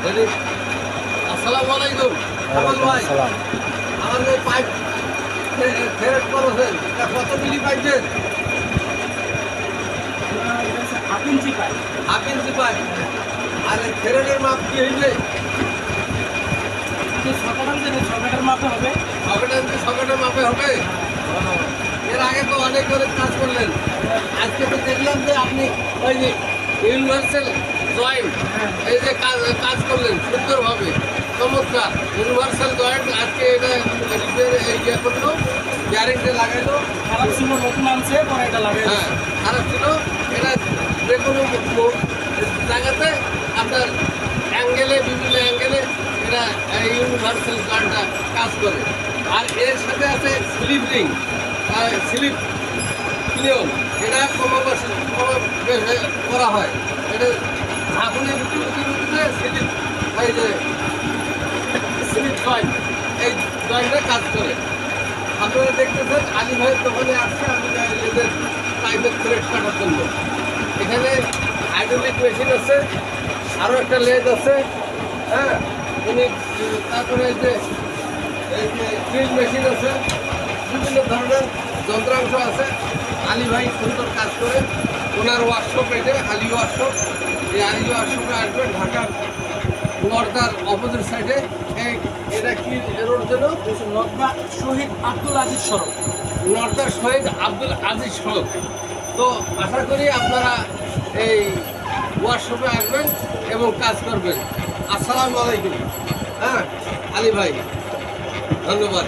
আসসালামু আলাইকুম কামাল ভাই। আমার যে পাইপ ফেরত করেছেন এটা কত মিলি পাইছেন? হাফ ইঞ্চি পাই। Half inch pipe. আর ফেরতের মাপ কি হয়েছে? সকেটের মাপে হবে। সকেটের মাপে হবে। এর আগে তো অনেক করে কাজ করলেন, আজকে তো দেখলাম যে আপনি ওই যে ইউনিভার্সাল জয়েন্ট এই যে কাজ করলেন সুন্দরভাবে, চমৎকার ইউনিভার্সাল জয়েন্ট। আজকে এটা ইয়ে করলো, গ্যারেন্টি লাগাইলো। খারাপ ছিল, নতুন আনছে, পরে এটা লাগাই। হ্যাঁ, খারাপ ছিল। এটা যে কোনো জায়গাতে আপনার অ্যাঙ্গেলে, বিভিন্ন অ্যাঙ্গেলে এটা ইউনিভার্সাল জয়েন্টটা কাজ করে। আর এর সাথে আছে স্লিপ রিং, স্লিপ ক্লিয়ন, এটা করা হয়। এটা ঝাঁকুনির ভিতরে স্লিপ, এই যে স্লিপ জয়েন্ট, এই জয়েন্টে কাজ করে। আপনারা দেখতেছেন আলী ভাইয়ের দোকানে আসছে আমি এদের পাইপের থ্রেড কাটার জন্য। এখানে হাইড্রোলিক মেশিন আছে, আরও একটা লেজ আছে। হ্যাঁ, উনি তারপরে এই যে ড্রিল মেশিন আছে, বিভিন্ন ধরনের যন্ত্রাংশ আছে। আলী ভাই সুন্দর কাজ করে। ওনার ওয়ার্কশপ এটা আলী ওয়ার্কশপ। এই আলী ওয়ার্কশপে আসবেন ঢাকার নর্দার অপোজিট সাইডে। এটা কি রোড যেন? নর্দা শহীদ আব্দুল আজিজ সড়ক। নর্দার শহীদ আব্দুল আজিজ সড়ক। তো আশা করি আপনারা এই ওয়ার্কশপে আসবেন এবং কাজ করবেন। আসসালামু আলাইকুম। হ্যাঁ আলী ভাই, ধন্যবাদ।